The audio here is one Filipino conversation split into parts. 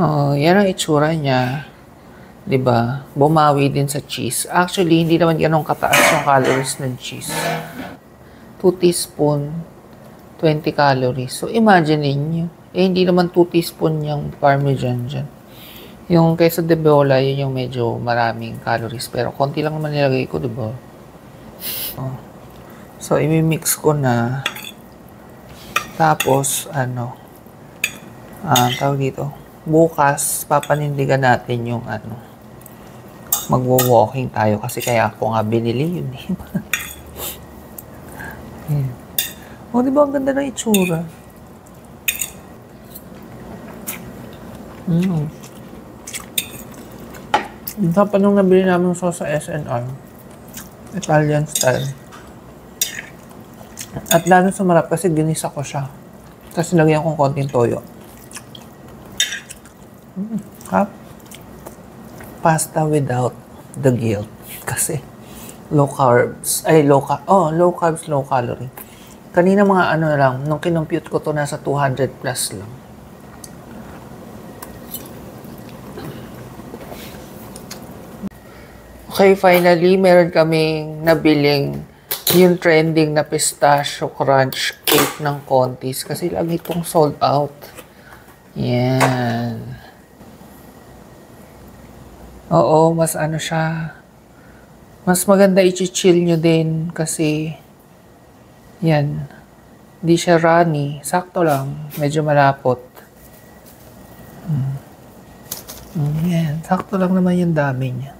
Oo, yan ang itsura niya. 'Di ba? Bumawi din sa cheese. Actually, hindi naman gano'ng kataas yung calories ng cheese. 2 teaspoon, 20 calories. So, imagine niyo. Hindi naman 2 teaspoon yung parmesan dyan. Yung queso de bola, yun yung medyo maraming calories. Pero konti lang naman nilagay ko, 'di ba? Oh. So, imimix ko na. Tapos, tawag dito. Bukas, papanindigan natin yung magwo-walking tayo kasi kaya ako nga binili yun eh. O, di ba ang ganda ng itsura? Ang tapa nung nabili namin sauce sa SNR. Italian style. At lalo sumarap kasi ginisa ko siya. Tapos nilagyan kong konting toyo. Pasta without the guilt. Kasi low carbs. Low carbs, low calorie. Kanina mga lang, nung kinompute ko to nasa 200 plus lang. Okay, finally, meron kaming nabiling yung trending na pistachio crunch cake ng Contis. Kasi lagi itong sold out. Yan. Oo, mas siya. Mas maganda i-chill nyo din kasi yan. Hindi siya runny. Sakto lang. Medyo malapot. Yan. Sakto lang naman yung dami niya.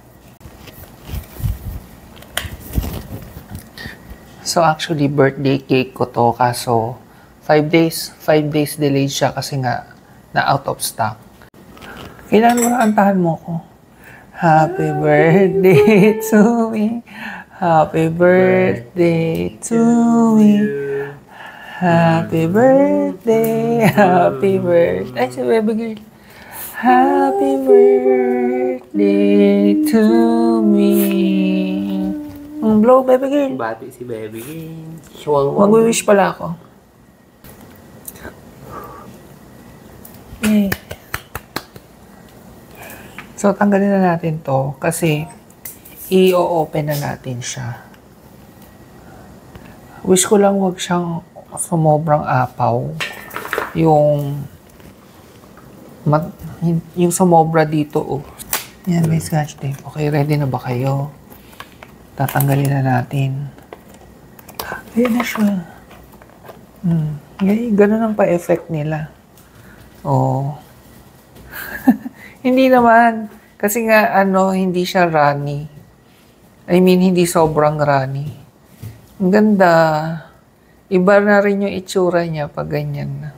So actually, birthday cake ko to. Kaso, 5 days delayed siya kasi nga na out of stock. Kailangan mo na kantahan mo ko. Happy birthday to me. Happy birthday to me. Happy birthday. Happy birthday. Ay, si baby girl. Happy birthday to me. Blow, baby girl. Bati si baby girl. Mag-wish pala ako. Eh. So, tanggalin na natin to kasi i-open na natin siya. Wish ko lang wag siyang sumobrang apaw. Yung sumobra dito, oh. Yan, may scotch tape. Okay, ready na ba kayo? Tatanggalin na natin. Ayan na siya. Ganun ang pa-effect nila. Oh. Hindi naman. Kasi nga, hindi siya runny. I mean, hindi sobrang runny. Ang ganda. Iba na rin yung itsura niya pag ganyan na.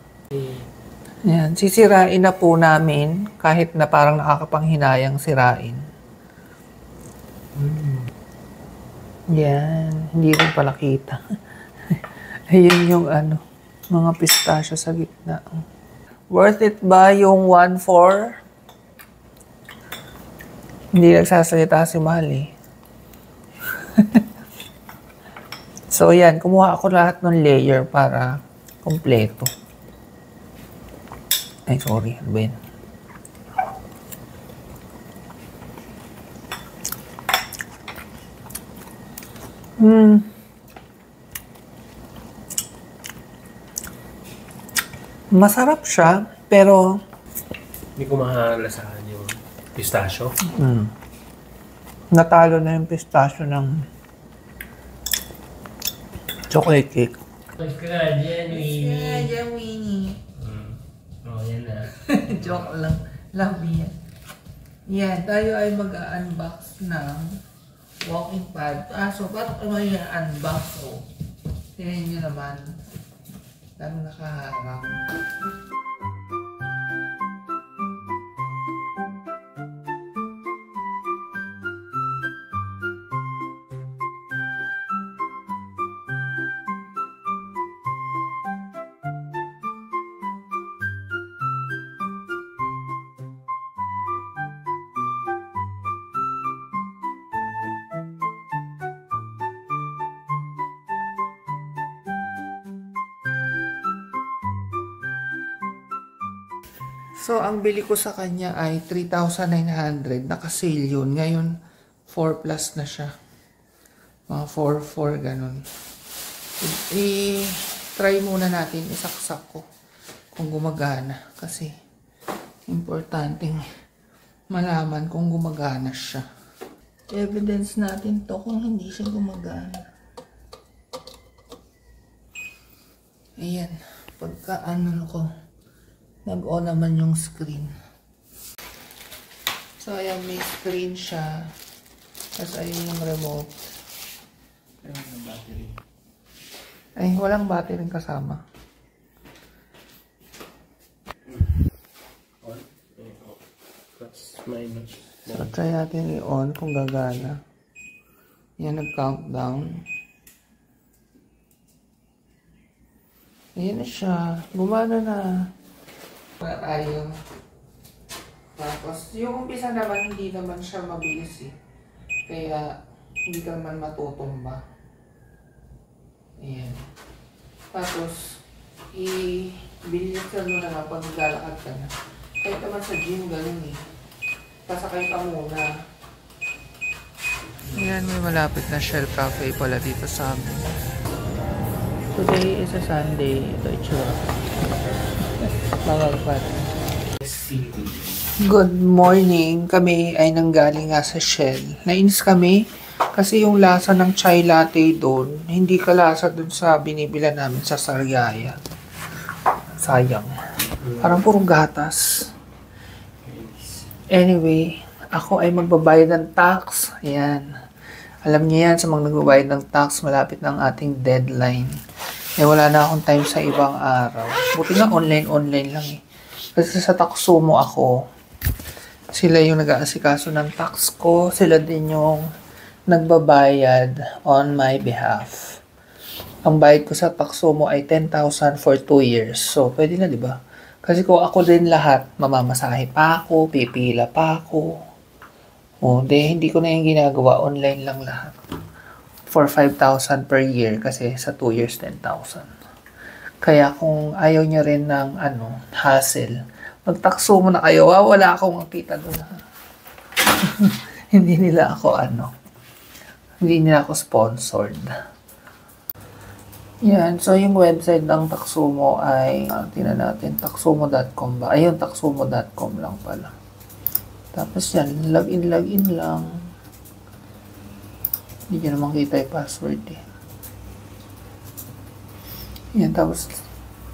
Yan. Sisirain na po namin kahit na parang nakakapanghinayang sirain. Yan. Hindi rin pala kita. Ayun yung mga pistachio sa gitna. Worth it ba yung 1/4? Hindi nagsasalita si Mali. So, yan. Kumuha ako lahat ng layer para kompleto. Ay, sorry. Ano ba yun? Masarap siya, pero Hindi ko mahalasahan yung pistachio. natalo na yung pistachio ng chocolate cake. Subscribe yan, Winnie. Yan, Winnie. Oh, yan na. Joke lang. Love yan. Yan, tayo ay mag-unbox ng walking pad. So, parang yung unbox, oh. Tingnan nyo naman. Dami nakaharap. So, ang bili ko sa kanya ay 3,900. Naka-sale yun. Ngayon, 4 plus na siya. Mga 4,400 ganun. I-try muna natin. Isaksak ko kung gumagana. Kasi, importanteng malaman kung gumagana siya. Evidence natin to kung hindi siya gumagana. Ayan. Pagka ano ko, nag-on naman yung screen. So, ayan, may screen siya. Tapos, ayun yung remote. Ay, walang battery kasama. Plus, minus. So, try natin i-on kung gagana. Yan, nag-countdown. Ayan na siya. Gumana na. Wala tayo. Tapos, yung umpisa naman, hindi naman siya mabilis eh. Kaya, hindi ka naman matutumba. Ayan. Tapos, i-bilisan mo na lang pag naglalakad ka na. Kahit naman sa gym, ganun eh. Pasakay ka muna. Ayan, may malapit na Shell Cafe pala dito sa amin. Today is a Sunday. Ito itsura. Magagpat. Good morning. Kami ay nanggaling nga sa Shell. Nainis kami kasi yung lasa ng chai latte doon, hindi kalasa doon sa binibila namin sa Sariaya. Sayang. Parang puro gatas. Anyway, ako ay magbabayad ng tax. Ayan. Alam niyo yan, sa mga nagbabayad ng tax, malapit ng ating deadline. Eh, wala na akong time sa ibang araw. Buti nga online lang eh. Kasi sa Taxumo ako, sila yung nag-aasikaso ng tax ko. Sila din yung nagbabayad on my behalf. Ang bayad ko sa Taxumo ay 10,000 for 2 years. So, pwede na, di ba? Kasi kung ako din lahat, mamamasahe pa ako, pipila pa ako. O, hindi ko na yung ginagawa. Online lang lahat. For 5,000 per year kasi sa 2 years 10,000. Kaya kung ayaw nyo rin ng hassle, magtakso mo na kayo. Wala akong makita doon. Hindi nila ako hindi nila ako sponsored. Yan, so yung website ng Taxumo ay tingnan natin, taxumo.com ba? Ayun, taxumo.com lang pala. Tapos yan, login lang. Hindi nyo naman kita yung password eh. Yan, tapos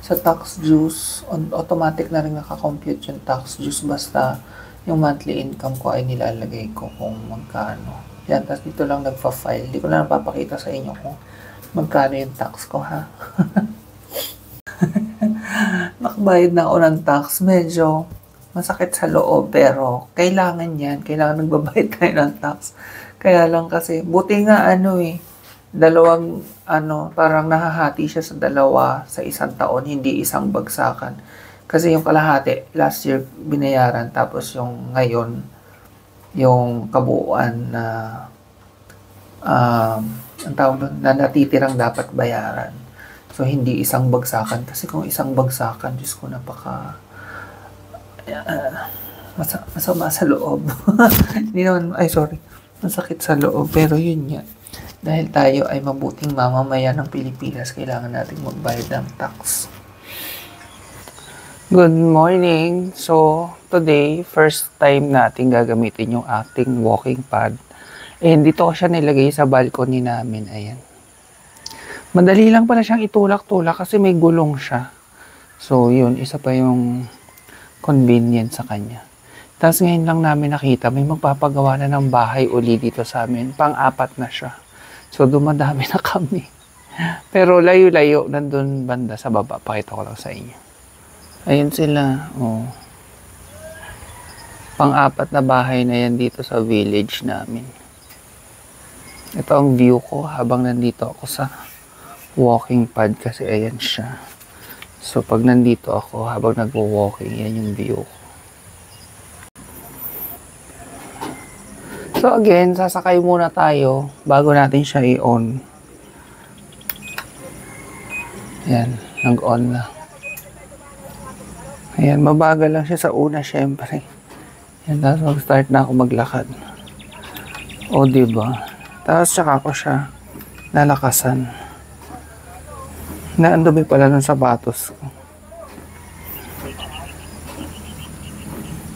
sa tax juice, automatic na rin nakakompute yung tax juice basta yung monthly income ko ay nilalagay ko kung magkano. Yan, tapos dito lang nagpa-file. Hindi ko na napapakita sa inyo kung magkano yung tax ko, ha? Nakabayad na ako ng tax. Medyo masakit sa loob, pero kailangan yan. Kailangan nagbabayad kayo ng tax. Kaya lang kasi, buti nga dalawang, parang nahahati siya sa dalawa sa isang taon, hindi isang bagsakan. Kasi yung kalahati, last year binayaran, tapos yung ngayon, yung kabuuan na, ang tawag doon, na natitirang dapat bayaran. So, hindi isang bagsakan. Kasi kung isang bagsakan, Diyos ko, masama sa loob. Hindi naman, masakit sa loob, pero yun nga. Dahil tayo ay mabuting mamamayan ng Pilipinas, kailangan natin magbayad ng tax. Good morning! So, today, first time natin gagamitin yung ating walking pad. And dito ko siya nilagay sa balcony namin, ayan. Madali lang pala siyang itulak-tulak kasi may gulong siya. So, yun, isa pa yung convenience sa kanya. Tapos ngayon lang namin nakita, may magpapagawa na ng bahay uli dito sa amin. Pang-apat na siya. So, dumadami na kami. Pero layo-layo, nandun banda sa baba. Pakita ko lang sa inyo. Ayun sila. Oh. Pang-apat na bahay na yan dito sa village namin. Ito ang view ko habang nandito ako sa walking pad kasi ayan siya. So, pag nandito ako habang nagwo-walking, yan yung view ko. So again, sasakay muna tayo bago natin siya i-on. Yan, nag-on na. Ayan, mabagal lang siya sa una, syempre. Ayan, tapos mag-start na ako maglakad. O, diba? Tapos tsaka ko siya lalakasan. Naandumi pala ng sapatos ko.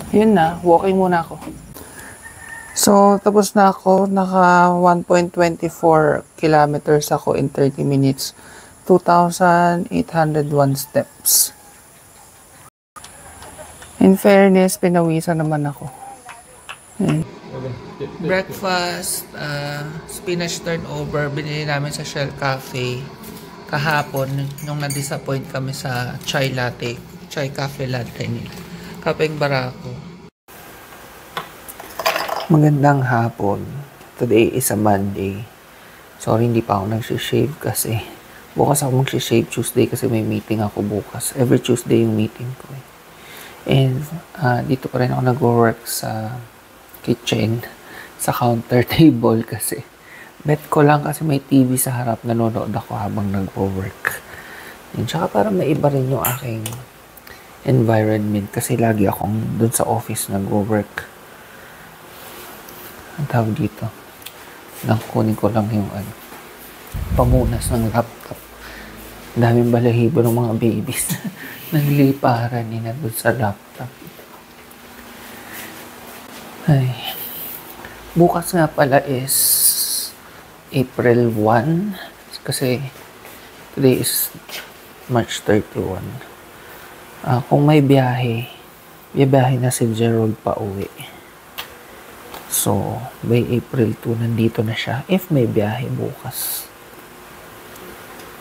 Yun na, walking muna ako. So, tapos na ako. Naka 1.24 kilometers ako in 30 minutes. 2,801 steps. In fairness, pinawisan naman ako. Ayan. Breakfast, spinach turnover, binili namin sa Shell Cafe kahapon nung na-disappoint kami sa chai latte, chai cafe latte nila. Kapeng Barako. Magandang hapon. Today is a Monday. Sorry, hindi pa ako nagsishave kasi bukas ako magsishave Tuesday kasi may meeting ako bukas. Every Tuesday yung meeting ko. And dito pa rin ako nag-work sa kitchen, sa counter table kasi bet ko lang kasi may TV sa harap, nanonood ako habang nag-work. And tsaka para maiba rin yung aking environment kasi lagi akong dun sa office nag-work. Ang tawag dito, kunin ko lang yung pamunas ng laptop. Daming balahibo ng mga babies. Nagliparan nila dun sa laptop. Ay. Bukas nga pala is April 1 kasi today is March 31. Kung may biyahe na si Gerald pa uwi. So, by April 2, nandito na siya. If may biyahe bukas.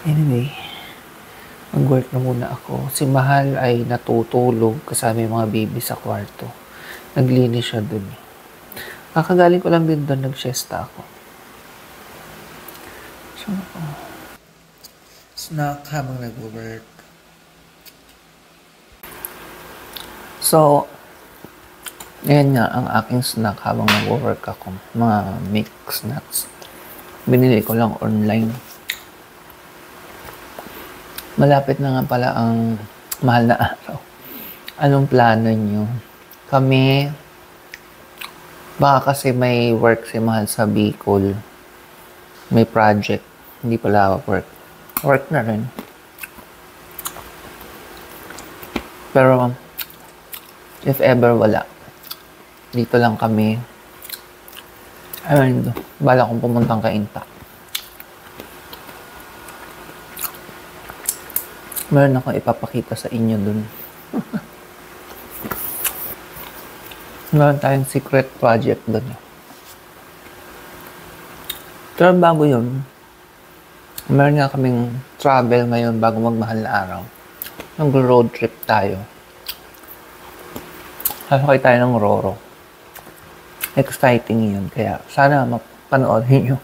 Anyway, mag-work na muna ako. Si Mahal ay natutulog kasama yung mga baby sa kwarto. Naglinis siya dun. Kakagaling ko lang din doon, nag-siesta ako. So, snack habang nag-work. So, yan nga ang aking snack habang nag-work ako. Mga mixed snacks. Binili ko lang online. Malapit na nga pala ang mahal na araw. Anong plano nyo? Kami, baka kasi may work si Mahal sa Bicol. May project. Hindi pala work. Work na rin. Pero, if ever wala, dito lang kami. Ayun, bala kong pumuntang Kainta. Meron akong ipapakita sa inyo dun. Meron tayong secret project dun. Pero bago yun, meron nga kaming travel ngayon bago magmahal na araw. Nag-road trip tayo. Sasakay tayo ng Roro. Exciting yun. Kaya sana mapanoorin nyo.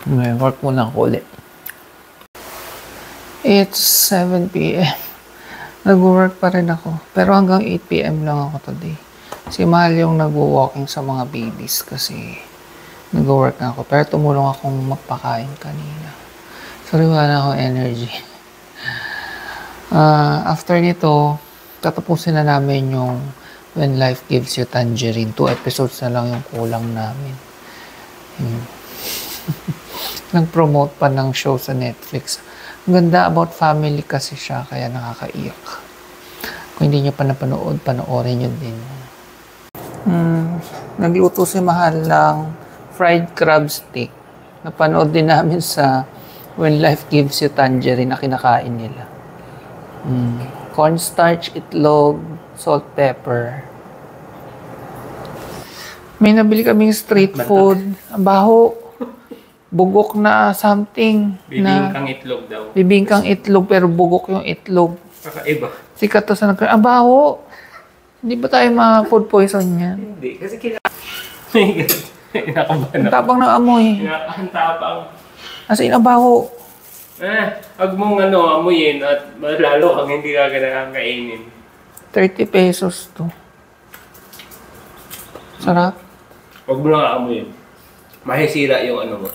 Ngayon, work muna ako ulit. It's 7 p.m. Nag-work pa rin ako. Pero hanggang 8 p.m. lang ako today. Si Mahal yung nag-walking sa mga babies kasi nag-work na ako. Pero tumulong akong magpakain kanina. Sorry, wala na akong energy. After nito, tatapusin na namin yung When Life Gives You Tangerine. 2 episodes na lang yung kulang namin. Nag-promote pa ng show sa Netflix. Ang ganda, about family kasi siya, kaya nakakaiyak. Kung hindi nyo pa napanood, panoorin nyo din. Nagluto si Mahal ng fried crab stick. Napanood din namin sa When Life Gives You Tangerine na kinakain nila. Cornstarch, itlog, salt, pepper. May nabili kaming street food. Ang baho. Bugok na something. Bibingkang itlog daw. Bibingkang itlog pero bugok yung itlog. Kakaiba. Sikat to sa ang baho. Hindi ba tayo ma-food poison yan? Hindi. Kasi kinakabahan Ang tapang ng amoy. Ang tapang. As in, ang baho. Huwag mong amuyin at lalo kang hindi ka kainin. 30 pesos to. Sarap. Huwag mo lang aamuyin. Mahisira yung mo.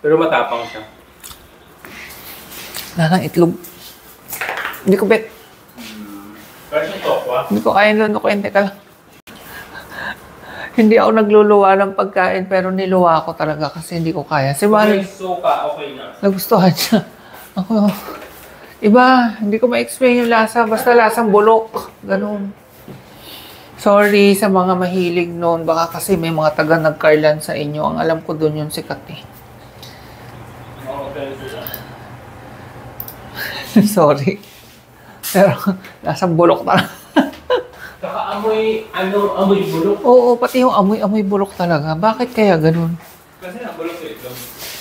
Pero matapang siya. Wala ng itlog. Hindi ko bet. Kasi tokwa. Hindi ko kaya nunukuin. Teka lang. Hindi ako nagluluwa ng pagkain pero niluwa ko talaga kasi hindi ko kaya. Si Mahal, May suka, okay na. nagustuhan siya. Ako, iba, hindi ko ma-explain yung lasa. Basta lasang bulok. Ganun. Sorry sa mga mahilig noon. Baka kasi may mga taga nagkarlan sa inyo. Ang alam ko doon yung sikat eh. Okay sila. Sorry. Pero lasang bulok talaga. Saka amoy bulok. Oo, pati yung amoy bulok talaga. Bakit kaya ganun? Kasi nabulok ito.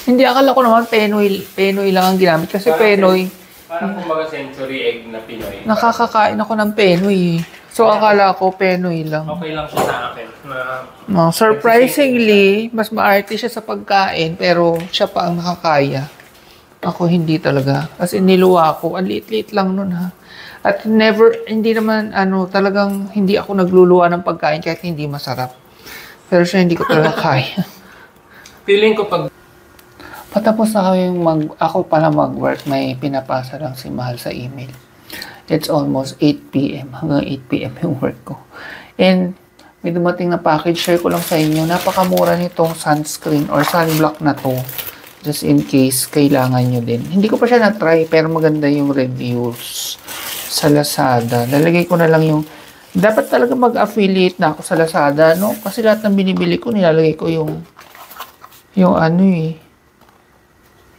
Hindi, akala ko naman Penoy lang ang ginamit. Kasi Penoy, Parang kumbaga century egg na Pinoy. nakakakain ako ng Penoy. So, akala ko Penoy lang. Okay lang siya sa akin. Surprisingly, mas maarte siya sa pagkain, pero siya pa ang nakakaya. Ako hindi talaga. Kasi niluwa ko. Ang liit-liit lang nun ha. At hindi naman, talagang hindi ako nagluluwa ng pagkain kahit hindi masarap. Pero siya hindi ko talaga kaya. Feeling ko pag Patapos na ako pala mag-work, may pinapasa lang si Mahal sa email. It's almost 8 p.m. Hanggang 8 p.m. yung work ko. And may dumating na package, share ko lang sa inyo. Napakamura nitong sunscreen or sunblock na to. Just in case kailangan nyo din. Hindi ko pa siya na-try, pero maganda yung reviews sa Lazada. Lalagay ko na lang yung... Dapat talaga mag-affiliate na ako sa Lazada, no? Kasi lahat ng binibili ko, nilalagay ko yung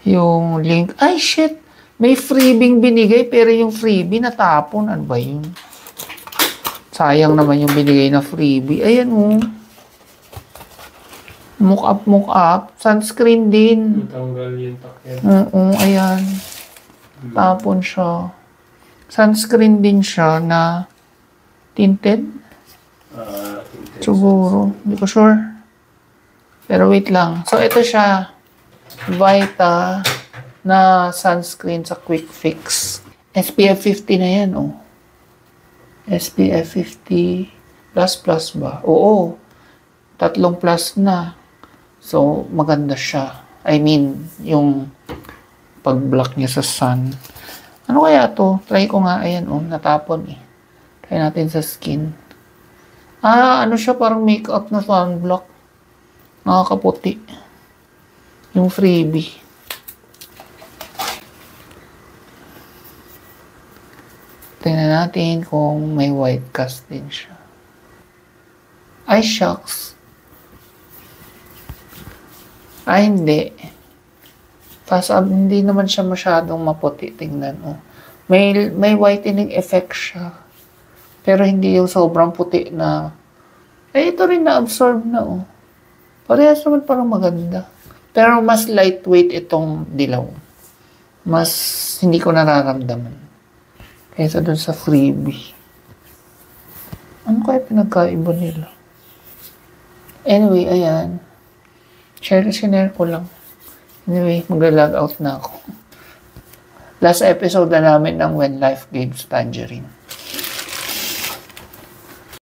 yung link. Ay, shit! May freebie binigay, pero yung freebie natapon. Ano ba yun? Sayang naman yung binigay na freebie. Ayan, oh. Mock up. Sunscreen din. tanggal yung takyan. Oo, ayan. Tapon siya. Sunscreen din siya na tinted. Siguro. Hindi ko sure. Pero wait lang. So, ito siya. Vita na sunscreen sa Quick Fix. SPF 50 na yan, oh. SPF 50 plus ba? Oo. 3 plus na. So, maganda siya. I mean, yung pag-block niya sa sun. Ano kaya to? Try ko nga. Ayan, oh. Natapon eh. Try natin sa skin. Ano siya? Parang makeup na sunblock. Nakakaputi. Yung freebie. Tingnan natin kung may white cast din siya. Ay, shucks. Ay, hindi. Fast up, hindi naman siya masyadong maputi. Tingnan, oh. May whitening effect siya. Pero hindi yung sobrang puti na... ito rin na-absorb na, oh. Parehas naman parang maganda. Pero mas lightweight itong dilaw. Mas hindi ko nararamdaman. Kaysa dun sa freebie. Ano kaya pinagkaiba nila? Anyway, ayan. Share ko lang. Anyway, mag-log out na ako. Last episode na namin ng When Life Gives Tangerine.